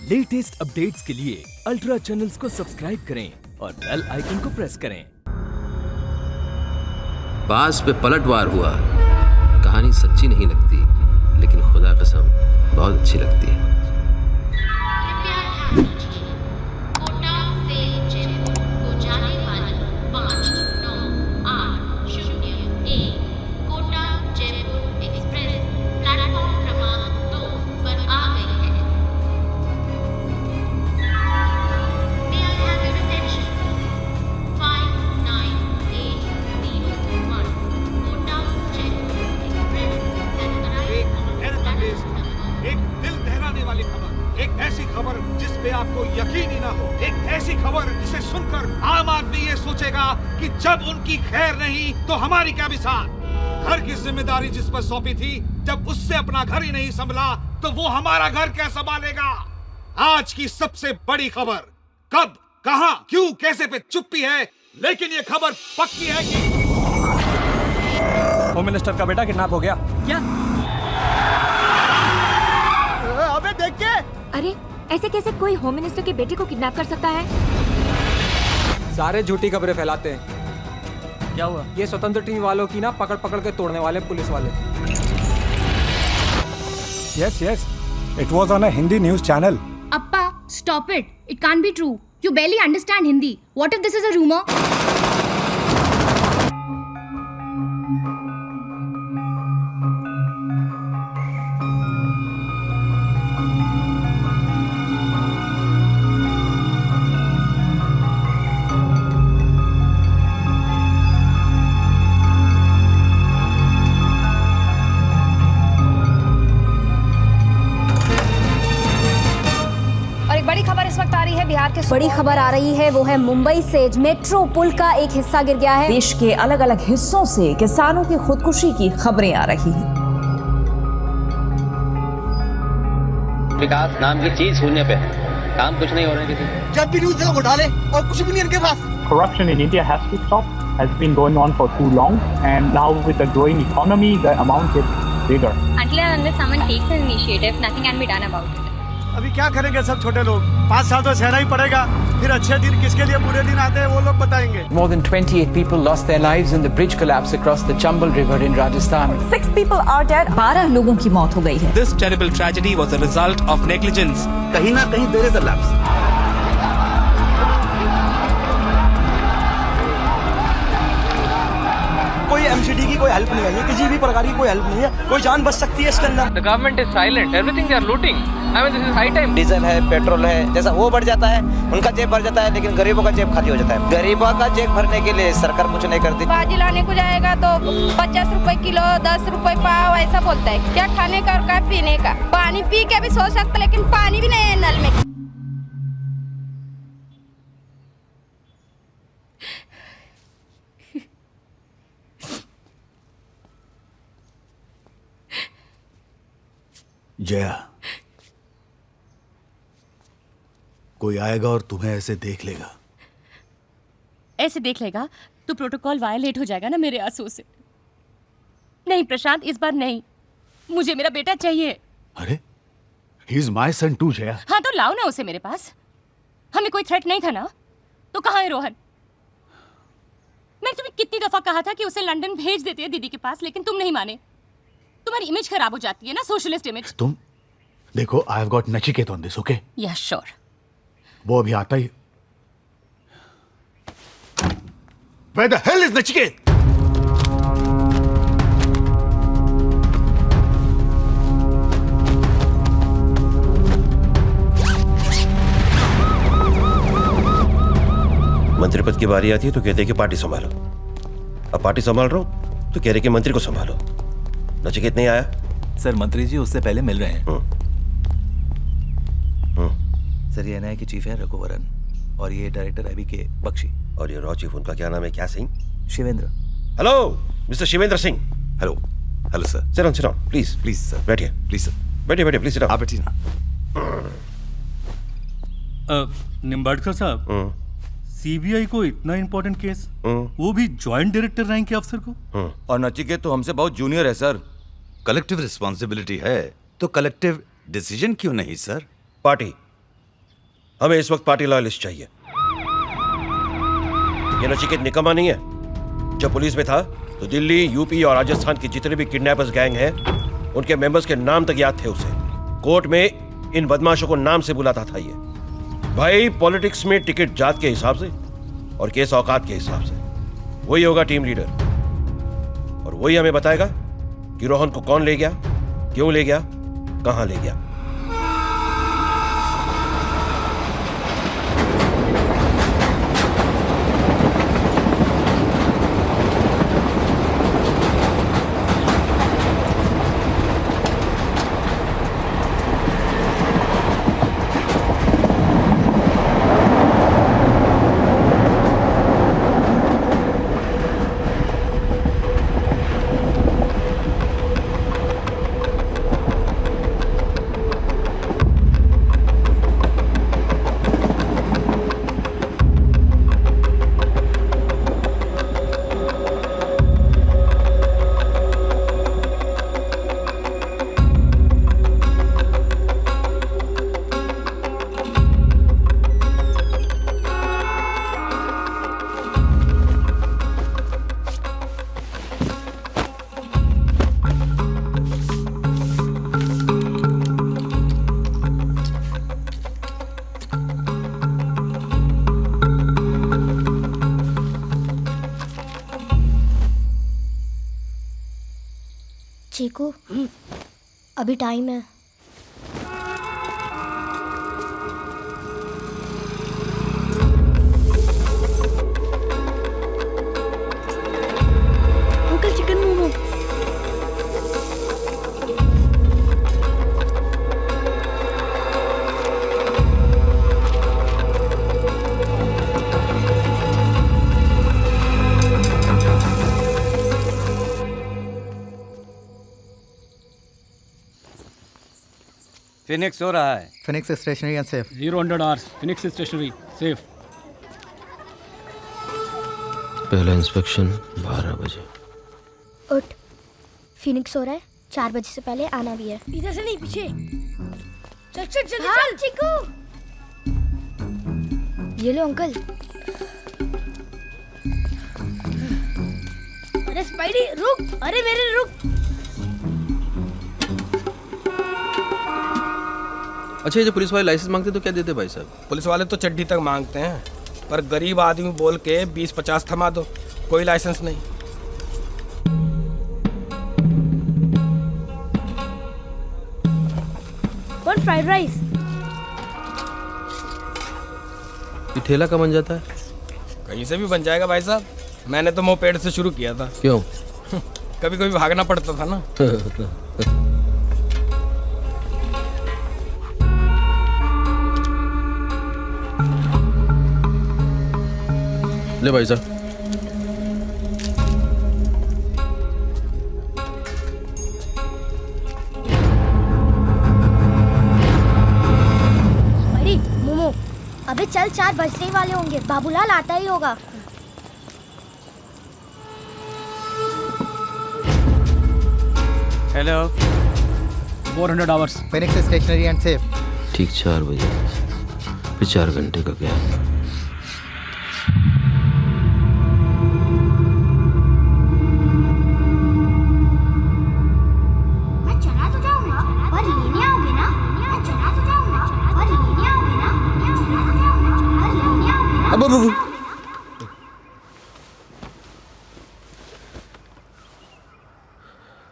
Latest updates के लिए ultra channels को सब्सक्राइब करें और बेल आइकन को प्रेस करें। बास पे पलटवार हुआ। कहानी सच्ची नहीं लगती, लेकिन खुदा कसम बहुत अच्छी लगती है। कोटा से जयपुर को जाने वाली 5980 कोटा जयपुर एक्सप्रेस प्लेटफॉर्म क्रमांक 2 पर आ गई है। May I have your attention? 59801 Kota Jaipur express has arrived on platform number एक दिल दहलाने वाली खबर, एक ऐसी खबर जिस पे आपको यकीन ही ना हो, एक ऐसी खबर जिसे सुनकर आम आदमी ये सोचेगा कि जब उनकी खैर नहीं तो हमारी क्या मिसाल। घर की जिम्मेदारी जिस पर सौंपी थी, जब उससे अपना घर ही नहीं संभला तो वो हमारा घर क्या संभालेगा। आज की सबसे बड़ी खबर, कब, कहां, क्यों, कैसे पे चुप्पी है, लेकिन ये खबर पक्की है कि होम मिनिस्टर का बेटा किडनैप हो गया। क्या? अबे देख के। अरे ऐसे कैसे कोई होम मिनिस्टर के बेटे को किडनैप कर सकता है? सारे झूठी खबरें फैलाते हैं। क्या हुआ? ये स्वतंत्र टीम वालों की ना पकड़ पकड़ के तोड़ने वाले पुलिस वाले। Yes, it was on a Hindi news channel. Appa, stop it. It can't be true. You barely understand Hindi. What if this is a rumor? और एक बड़ी खबर इस वक्त आ रही है बिहार के। बड़ी खबर आ रही है वो है मुंबई से मेट्रो पुल का एक हिस्सा गिर गया है। देश के अलग अलग हिस्सों से किसानों की खुदकुशी की खबरें आ रही हैं। विकास नाम की चीज शून्य पे है, काम कुछ नहीं हो रहा है किसी। जब भी न्यूज़ देखो घोटाले और कुछ भी नहीं इनके पास। Corruption in India has to stop. Has been going on for too long, and now with the growing economy, the amount gets bigger. Until and unless someone takes an initiative, nothing can be done about it. अभी क्या करेंगे सब छोटे लोग? 5 साल तो सहना ही पड़ेगा। फिर अच्छे दिन किसके लिए बुरे दिन आते हैं वो लोग बताएंगे। More than 28 people lost their lives in the bridge collapse across the Chambal River in Rajasthan. 6 people are dead. 12 लोगों की मौत हो गई है। This terrible tragedy was a result of negligence. कहीं ना कहीं there is a lapse. कोई एमसीडी की कोई हेल्प नहीं है, किसी भी प्रकार की कोई हेल्प नहीं है, कोई जान बच सकती है इसके अंदर। The government is silent. Everything they are looting. I mean, this is high time. Diesel है, पेट्रोल है, जैसा वो बढ़ जाता है उनका जेब भर जाता है, लेकिन गरीबों का जेब खाली हो जाता है। गरीबों का जेब भरने के लिए सरकार कुछ नहीं करती। बाजी लाने को जाएगा तो 50 रुपए किलो, 10 रुपए पाव ऐसा बोलता है। क्या खाने का और क्या पीने का? पानी पी के भी सो सकते, लेकिन पानी भी नहीं है नल में। जया, कोई आएगा और तुम्हें ऐसे देख लेगा। ऐसे देख लेगा तो प्रोटोकॉल वायलेट हो जाएगा ना मेरे आंसू से। नहीं प्रशांत, इस बार नहीं। मुझे मेरा बेटा चाहिए। अरे, he is my son too, Jaya. हाँ तो लाओ ना उसे मेरे पास। हमें कोई थ्रेट नहीं था ना, तो कहाँ है रोहन? मैंने तुम्हें कितनी दफा कहा था कि उसे लंदन भेज देते हैं दीदी के पास, लेकिन तुम नहीं माने। तुम्हारी इमेज खराब हो जाती है ना, सोशलिस्ट इमेज। तुम देखो, I have got Nachiket on this, okay? Yeah, sure. वो अभी आता ही। Where the hell is Nachiket? मंत्री पद की बारी आती है तो कहते हैं कि पार्टी संभालो। अब पार्टी संभाल रहा हूं तो कह रहे कि मंत्री को संभालो। नचिकेत नहीं आया? सर मंत्री जी उससे पहले मिल रहे हैं। सर ये एनआई के चीफ हैं रघुवरन, और ये डायरेक्टर अभी के बख्शी। और ये रॉ चीफ उनका क्या नाम है? क्या Singh? Shivendra. Hello mister Shivendra Singh. Hello hello sir. Sit down please. Please sir. बैठिए प्लीज सर। बैठिए प्लीज सिट डाउन। आप बैठिए ना। निम्बाड़कर साहब, सीबीआई को इतना इंपॉर्टेंट केस, वो भी जॉइंट डायरेक्टर रैंक के अफसर को। और नचिकेत तो हमसे बहुत जूनियर है सर। कलेक्टिव रिस्पॉन्सिबिलिटी है तो कलेक्टिव डिसीजन क्यों नहीं सर? पार्टी हमें इस वक्त पार्टी लॉयलिस्ट चाहिए। ये नचिकेत निकम्मा नहीं है। जब पुलिस में था तो दिल्ली, यूपी और राजस्थान के जितने भी किडनैपर्स गैंग हैं, उनके मेंबर्स के नाम तक याद थे उसे। कोर्ट में इन बदमाशों को नाम से बुलाता था ये। भाई, पॉलिटिक्स में टिकट जात के हिसाब से और केस औकात के हिसाब से। वही होगा टीम लीडर और वही हमें बताएगा कि रोहन को कौन ले गया, क्यों ले गया, कहां ले गया। चीकू, अभी टाइम है। Uncle chicken momo. फिनिक्स हो रहा है। Phoenix stationary and safe. 0 hours Phoenix stationary safe. पहला इंस्पेक्शन 12 बजे। उठ, फिनिक्स हो रहा है, 4 बजे से पहले आना भी है। इधर से नहीं, पीछे। चल चल चल हाँ, चल चिकू। ये लो अंकल। अरे स्पाइडी रुक, अरे मेरे रुक। अच्छा, ये जो पुलिस वाले लाइसेंस मांगते तो क्या देते भाई साहब? पुलिस वाले तो चड्डी तक मांगते हैं, पर गरीब आदमी बोल के 20-50 थमा दो, कोई लाइसेंस नहीं। One fried rice. ये ठेला कब बन जाता है? कहीं से भी बन जाएगा भाई साहब। मैंने तो मोपेड से शुरू किया था। क्यों? कभी कभी भागना पड़ता था ना। ले भाई साहब। बड़ी मोमो, अबे चल, 4 बजने वाले होंगे, बाबूलाल आता ही होगा। Hello. 400 hours Phoenix stationary and safe. ठीक 4 बजे, फिर 4 घंटे का गैप।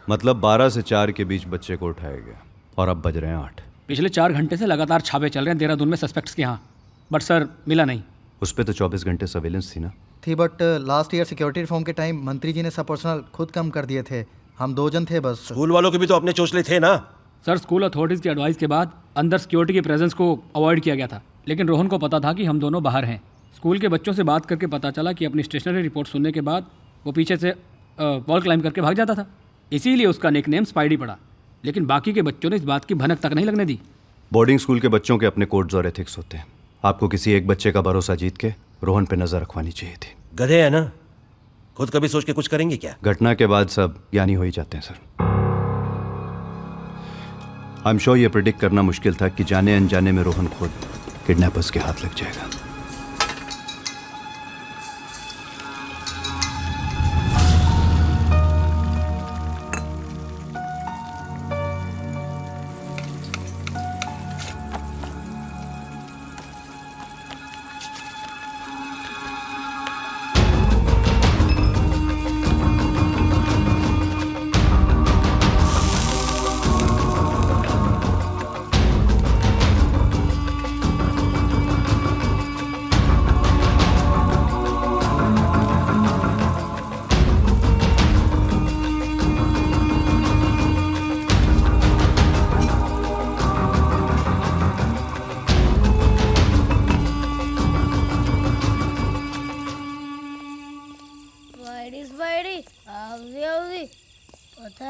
मतलब 12 से 4 के बीच बच्चे को उठाया गया और अब बज रहे हैं 8। पिछले 4 घंटे से लगातार छापे चल रहे हैं देहरादून में सस्पेक्ट्स के यहाँ, बट सर मिला नहीं। उस पर तो 24 घंटे सर्वेलेंस थी ना? थी, but last year security reform के टाइम मंत्री जी ने सब पर्सनल खुद कम कर दिए थे। हम 2 जन थे बस। स्कूल वालों के भी तो अपने चोचले थे ना? सर, स्कूल अथॉरिटीज़ की एडवाइस के बाद अंदर सिक्योरिटी की प्रेजेंस को अवॉइड किया गया था, लेकिन रोहन को पता था कि हम दोनों बाहर हैं। स्कूल के बच्चों से बात करके पता चला कि अपनी स्टेशनरी रिपोर्ट सुनने के बाद वो पीछे से वॉल क्लाइंब करके भाग जाता था, इसीलिए उसका निकनेम स्पाइडी पड़ा। लेकिन बाकी के बच्चों ने इस बात की भनक तक नहीं लगने दी। बोर्डिंग स्कूल के बच्चों के अपने कोड्स और एथिक्स होते हैं। आपको किसी एक बच्चे का भरोसा जीत के रोहन पे नजर रखवानी चाहिए थी। गधे है ना, खुद कभी सोच के कुछ करेंगे क्या? घटना के बाद सब ज्ञानी हो ही जाते हैं सर। आई एम श्योर ये प्रिडिक्ट करना मुश्किल था कि जाने अनजाने में रोहन खुद किडनैपर्स के हाथ लग जाएगा।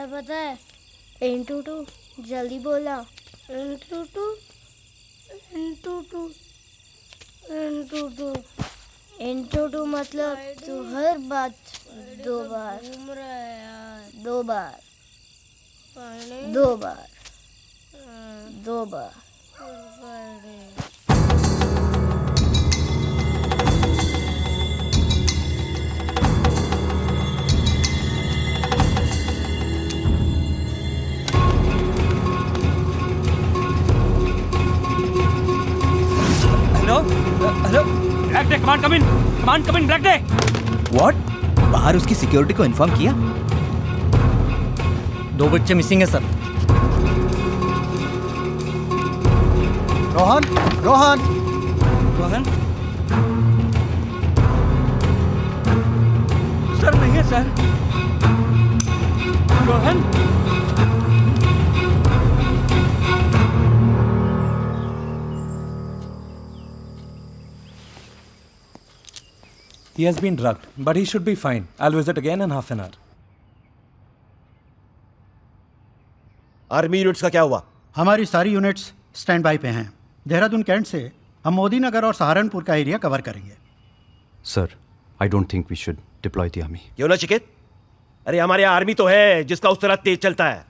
पता है N22 जल्दी बोला N22 मतलब तू हर बात दो बार hello black day command come in black day. What? बाहर उसकी सिक्योरिटी को इन्फॉर्म किया? 2 बच्चे मिसिंग है सर। रोहन सर नहीं है sir. Rohan He has been drugged, but he should be fine. I'll visit again in half an hour. Army units का क्या हुआ? हमारी सारी यूनिट्स स्टैंड बाय पे हैं। देहरादून कैंट से हम मोदी नगर और सहारनपुर का एरिया कवर करेंगे। Sir, I don't think we should deploy the army. क्यों ना चिकेत? अरे हमारे यहाँ आर्मी तो है जिसका उस तरह तेज चलता है।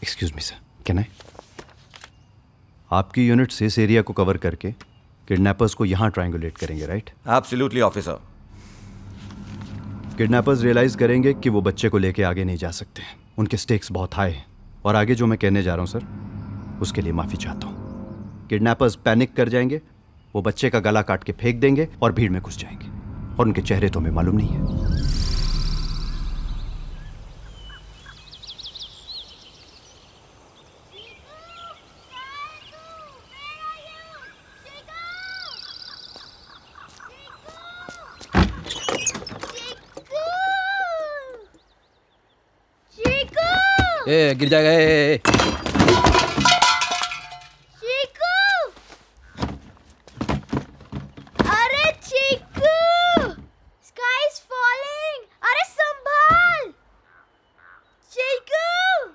Excuse me sir, can I? आपकी यूनिट्स इस एरिया को कवर करके किडनैपर्स को यहां ट्रायंगुलेट करेंगे, right? Absolutely officer. Kidnappers realize करेंगे कि वो बच्चे को लेके आगे नहीं जा सकते। उनके स्टेक्स बहुत हाई हैं और आगे जो मैं कहने जा रहा हूं सर, उसके लिए माफी चाहता हूं। किडनैपर्स पैनिक कर जाएंगे, वो बच्चे का गला काट के फेंक देंगे और भीड़ में घुस जाएंगे, और उनके चेहरे तो हमें मालूम नहीं है। ए गिर जाएगा। ए चीकू! अरे चीकू! Sky is falling! अरे संभाल! चीकू!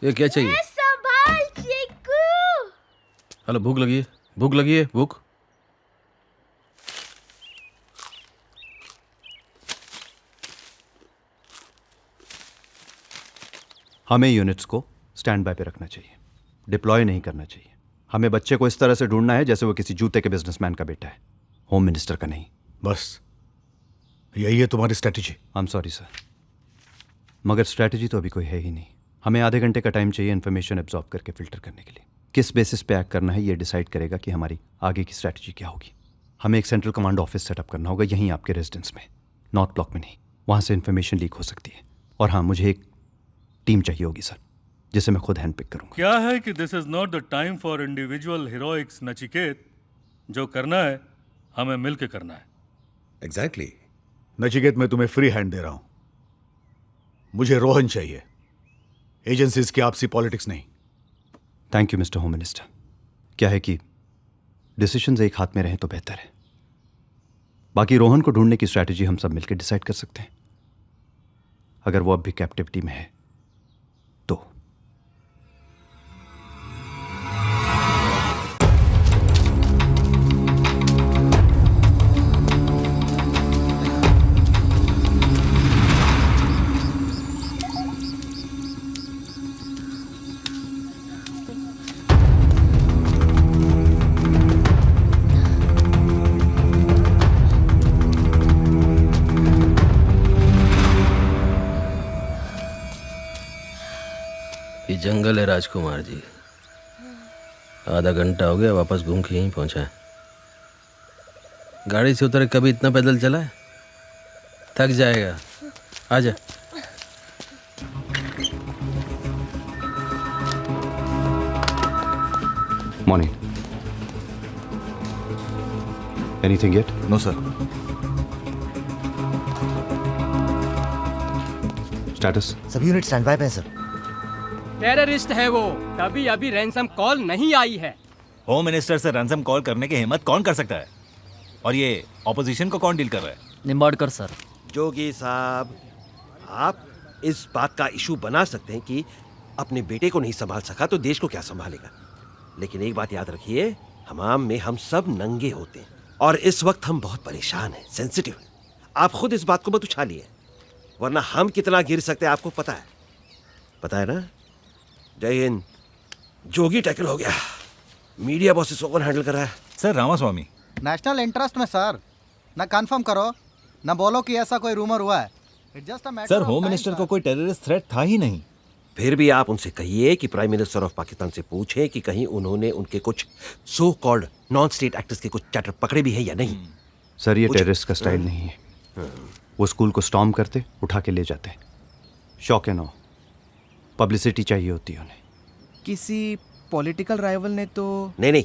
ये क्या चाहिए? अरे संभाल चीकू! हेलो, भूख लगी है भूख। हमें यूनिट्स को स्टैंड बाय पे रखना चाहिए, डिप्लॉय नहीं करना चाहिए। हमें बच्चे को इस तरह से ढूंढना है जैसे वो किसी जूते के बिजनेसमैन का बेटा है, होम मिनिस्टर का नहीं। बस यही है तुम्हारी strategy? I am sorry sir, मगर स्ट्रैटेजी तो अभी कोई है ही नहीं। हमें आधे घंटे का टाइम चाहिए इन्फॉर्मेशन एब्जॉर्ब करके फिल्टर करने के लिए। किस बेसिस पे एक्ट करना है ये डिसाइड करेगा कि हमारी आगे की स्ट्रैटेजी क्या होगी। हमें एक सेंट्रल कमांड ऑफिस सेटअप करना होगा यहीं आपके रेजिडेंस में, नॉर्थ ब्लॉक में नहीं। वहाँ से इन्फॉर्मेशन लीक हो सकती है। और हाँ, मुझे एक टीम चाहिए होगी सर, जिसे मैं खुद हैंड पिक करूंगा। क्या है कि this is not the time for individual heroics Nachiket. जो करना है हमें मिलकर करना है। एग्जैक्टली नचिकेत, मैं तुम्हें फ्री हैंड दे रहा हूं। मुझे रोहन चाहिए, एजेंसीज की आपसी पॉलिटिक्स नहीं। Thank you mister home minister. क्या है कि डिसीजंस एक हाथ में रहें तो बेहतर है। बाकी रोहन को ढूंढने की स्ट्रैटेजी हम सब मिलकर डिसाइड कर सकते हैं। अगर वो अब भी कैप्टिविटी में है तो। जंगल है राजकुमार जी। आधा घंटा हो गया, वापस घूम के यहीं पहुंचा है। गाड़ी से उतर कभी इतना पैदल चला है? थक जाएगा। आजा। Morning. Anything yet? No sir. Status? सभी यूनिट स्टैंड बाय पे हैं सर। टेररिस्ट है वो, तभी अभी रैंसम कॉल नहीं आई है। होम मिनिस्टर से रैंसम कॉल करने की हिम्मत कौन कर सकता है? और ये ऑपोजिशन को कौन डील कर रहा है? निम्बाड़कर सर। जोगी साहब, आप इस बात का इशू बना सकते हैं कि अपने बेटे को नहीं संभाल सका तो देश को क्या संभालेगा, लेकिन एक बात याद रखिए, हमाम में हम सब नंगे होते हैं और इस वक्त हम बहुत परेशान हैं, सेंसिटिव हैं। आप खुद इस बात को मत उछालिए, वरना हम कितना गिर सकते हैं आपको पता है ना? जय हिंद। जोगी टैकल हो गया। मीडिया बॉसेस को कौन हैंडल कर रहा है? सर रामास्वामी। नेशनल इंटरेस्ट में सर, ना कंफर्म करो ना बोलो कि ऐसा कोई रूमर हुआ है। It's just a matter. Sir home minister को कोई टेररिस्ट थ्रेट था ही नहीं। फिर भी आप उनसे कहिए कि प्राइम मिनिस्टर ऑफ पाकिस्तान से पूछें कि कहीं उन्होंने उनके कुछ so called non state actors के कुछ चैटर पकड़े भी हैं या नहीं। सर ये टेररिस्ट का स्टाइल नहीं है। वो स्कूल को स्टॉर्म करते, उठा के ले जाते। शौक है नो, पब्लिसिटी चाहिए होती है उन्हें। किसी पॉलिटिकल राइवल ने तो नहीं,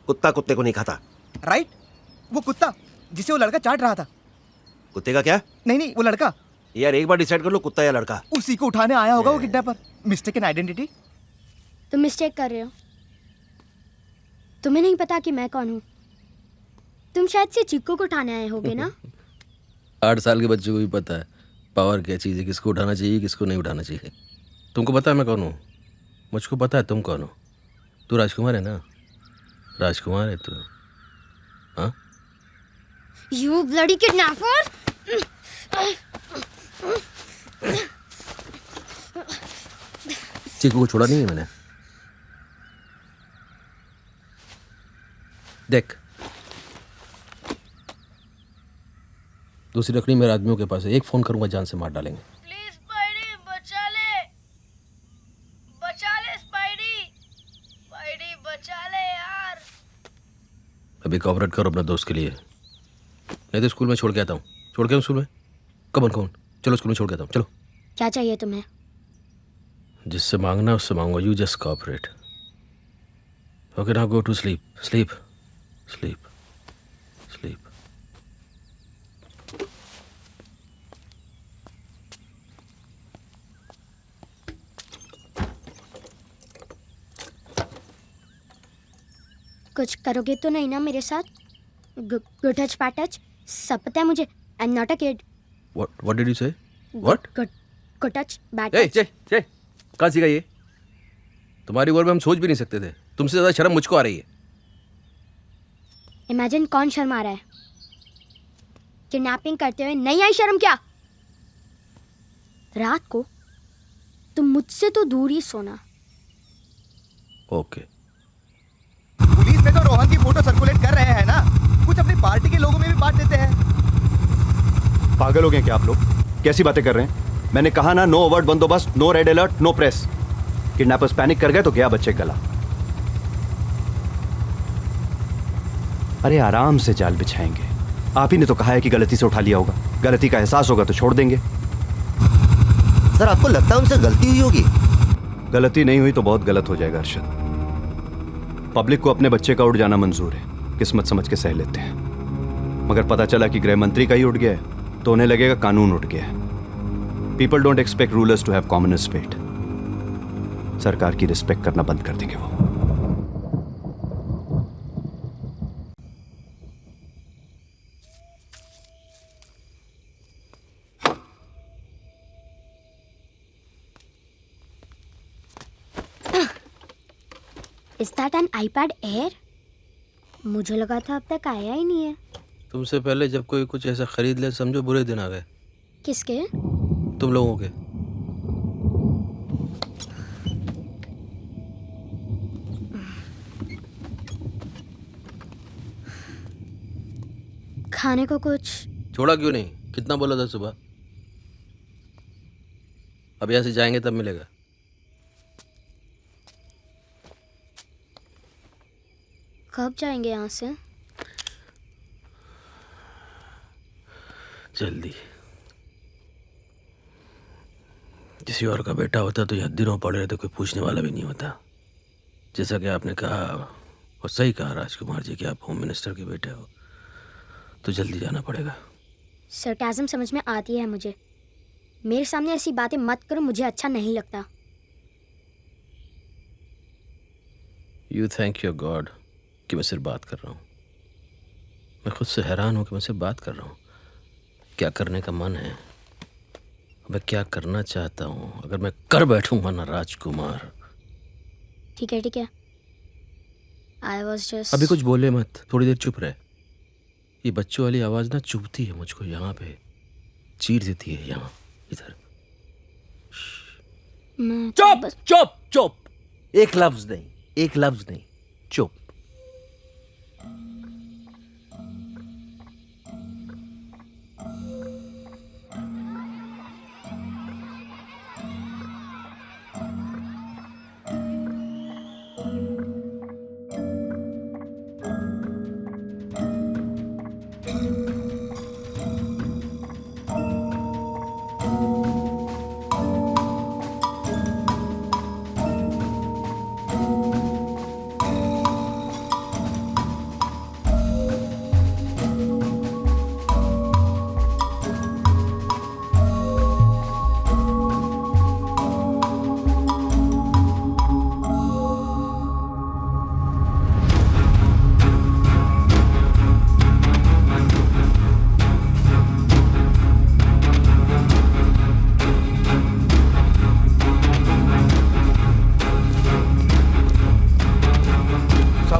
कुत्ता कुत्ते को नहीं खाता। राइट, वो कुत्ता जिसे वो लड़का चाट रहा था। कुत्ते का क्या? नहीं, वो लड़का। यार एक बार डिसाइड कर लो, कुत्ता या लड़का। उसी को उठाने आया होगा वो किडनैपर। Mistaken identity. तुम मिस्टेक कर रहे हो। तुम्हें नहीं पता कि मैं कौन हूँ। तुम शायद से चिक्कू को उठाने आए होगे ना? 8 साल के बच्चे को भी पता है पावर क्या चीज़ है, किसको उठाना चाहिए किसको नहीं उठाना चाहिए। तुमको पता है मैं कौन हूँ? मुझको पता है तुम कौन हो। तू राजकुमार है ना? राजकुमार है तू। हाँ? You bloody kidnapper! चीकू को छोड़ा नहीं है मैंने। देख, दूसरी लकड़ी मेरे आदमियों के पास है। एक फोन करूंगा जान से मार डालेंगे। प्लीज स्पाइडी बचा ले स्पाइडी बचा ले यार। अभी कोऑपरेट करो अपने दोस्त के लिए, नहीं तो स्कूल में छोड़ के आता हूँ। छोड़ के आऊँ स्कूल में? कौन? चलो स्कूल में छोड़ के आता हूँ। चलो। क्या चाहिए तुम्हें? जिससे मांगना उससे मांगो। You just cooperate. Okay now go to sleep. कुछ करोगे तो नहीं ना मेरे साथ? गुड टच बैड टच सब पता है मुझे। I am not a kid. What did you say? What? Good touch bad Hey, touch. जय कहाँ सीखा ये? तुम्हारी उम्र में हम सोच भी नहीं सकते थे। तुमसे ज्यादा शर्म मुझको आ रही है। इमेजिन कौन शर्मा रहा है? किडनैपिंग करते हुए नहीं आई शर्म क्या? रात को तुम मुझसे तो दूर ही सोना। ओके। पुलिस में तो रोहन की फोटो सर्कुलेट कर रहे हैं ना, कुछ अपनी पार्टी के लोगों में भी बांट देते हैं। पागल हो गए क्या आप लोग? कैसी बातें कर रहे हैं? मैंने कहा ना, नो अवर्ड बंदोबस्त, no red alert, no press. Kidnappers panic कर गए तो गया बच्चे गला। अरे आराम से जाल बिछाएंगे। आप ही ने तो कहा है कि गलती से उठा लिया होगा। गलती का एहसास होगा तो छोड़ देंगे। सर आपको लगता है उनसे गलती हुई होगी? गलती नहीं हुई तो बहुत गलत हो जाएगा अर्शद। पब्लिक को अपने बच्चे का उड़ जाना मंजूर है, किस्मत समझ के सह लेते हैं। मगर पता चला कि गृह मंत्री का ही उठ गया है तो उन्हें लगेगा कानून उठ गया है। People don't expect rulers to have common respect. सरकार की रिस्पेक्ट करना बंद कर देंगे वो। Is that an iPad Air? मुझे लगा था अब तक आया ही नहीं है। तुमसे पहले जब कोई कुछ ऐसा खरीद ले समझो बुरे दिन आ गए। किसके? तुम लोगों के। खाने को कुछ छोड़ा क्यों नहीं? कितना बोला था सुबह? अब यहाँ से जाएंगे तब मिलेगा। कब जाएंगे यहाँ से? जल्दी। किसी और का बेटा होता तो यहाँ दिनों पड़े रहते, कोई पूछने वाला भी नहीं होता। जैसा कि आपने कहा और सही कहा राजकुमार जी कि आप होम मिनिस्टर के बेटे हो, तो जल्दी जाना पड़ेगा। सरकाज़म समझ में आती है मुझे। मेरे सामने ऐसी बातें मत करो, मुझे अच्छा नहीं लगता। यू थैंक योर गॉड कि मैं सिर्फ बात कर रहा हूँ। मैं खुद से हैरान हूँ कि मैं सिर्फ बात कर रहा हूँ। क्या करने का मन है, मैं क्या करना चाहता हूँ, अगर मैं कर बैठूंगा ना राजकुमार। ठीक है। I was just. अभी कुछ बोले मत, थोड़ी देर चुप रहे। ये बच्चों वाली आवाज़ ना चुभती है मुझको, यहाँ पे चीर देती है, यहाँ इधर। चुप चुप चुप, एक लफ्ज नहीं, चुप।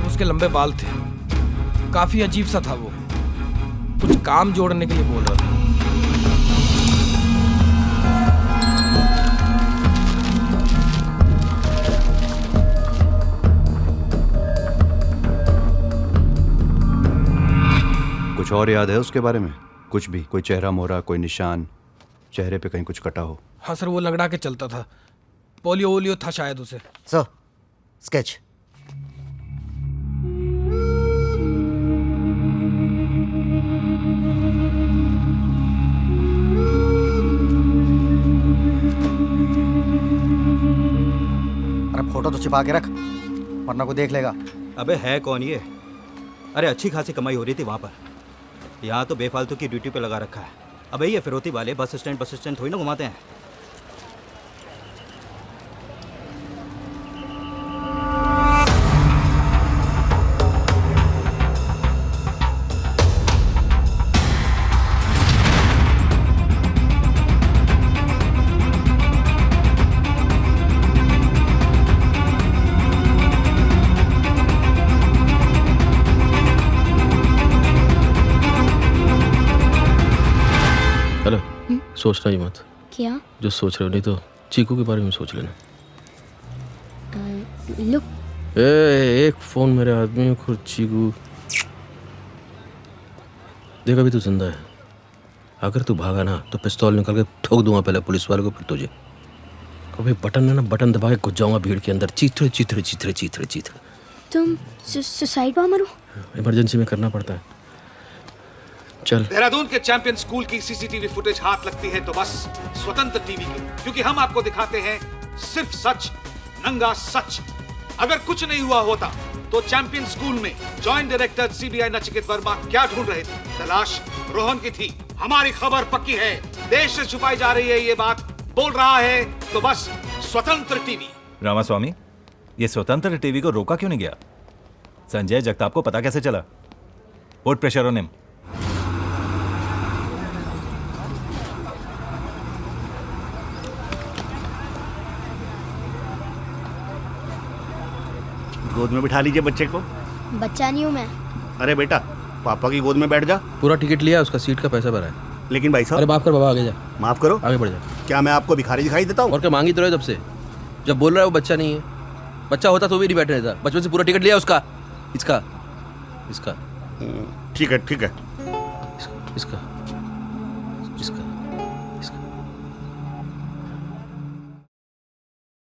उसके लंबे बाल थे, काफी अजीब सा था वो, कुछ काम जोड़ने के लिए बोल रहा था। कुछ और याद है उसके बारे में? कुछ भी, कोई चेहरा मोहरा, कोई निशान, चेहरे पे कहीं कुछ कटा हो? हाँ सर, वो लगड़ा के चलता था, पोलियो वोलियो था शायद उसे। Sir, sketch. अरे फोटो तो छिपा के रख, वरना को देख लेगा। अबे है कौन ये? अरे अच्छी खासी कमाई हो रही थी वहाँ पर, यहाँ तो बेफालतू की ड्यूटी पे लगा रखा है। अबे ये फिरौती वाले बस स्टैंड थोड़ी ना घुमाते हैं। हेलो, सोचना ही मत। क्या? जो सोच रहे हो, नहीं तो चीकू के बारे में सोच लेना। लुक, एक फोन मेरे आदमी को, चीकू देख अभी तू जिंदा है। अगर तू भागा ना तो पिस्तौल निकाल के ठोक दूंगा पहले पुलिस वाले को, फिर तुझे। कभी बटन है ना, बटन दबा के घुस जाऊंगा भीड़ के अंदर, चीथड़े चीथड़े चीथड़े चीथड़े चीथड़े। तुम सुसाइड बॉम्बर हो? इमरजेंसी में करना पड़ता है। चल। देहरादून के चैंपियन स्कूल की सीसीटीवी फुटेज हाथ लगती है तो बस स्वतंत्र टीवी की, क्योंकि हम आपको दिखाते हैं सिर्फ सच, नंगा सच। अगर कुछ नहीं हुआ होता तो चैंपियन स्कूल में joint director CBI Nachiket Verma क्या ढूंढ रहे थे? तलाश रोहन की थी। हमारी खबर पक्की है, देश से छुपाई जा रही है ये बात, बोल रहा है तो बस स्वतंत्र टीवी। रामास्वामी, ये स्वतंत्र टीवी को रोका क्यों नहीं गया? संजय जगताप को पता कैसे चला? Put pressure on him. गोद में बिठा लीजिए बच्चे को। बच्चा नहीं हूँ मैं। अरे बेटा, पापा की गोद में बैठ जा। पूरा टिकट लिया, उसका सीट का पैसा भरा है। लेकिन भाई साहब। अरे माफ कर बाबा, आगे जा। माफ करो, आगे बढ़ जा। क्या मैं आपको भिखारी दिखाई देता हूँ? और क्या मांगी तो रहे तब से, जब बोल रहा है वो बच्चा नहीं है। बच्चा होता तो भी नहीं बैठने देता। बचपन से पूरा टिकट लिया उसका, इसका। ठीक है इसका।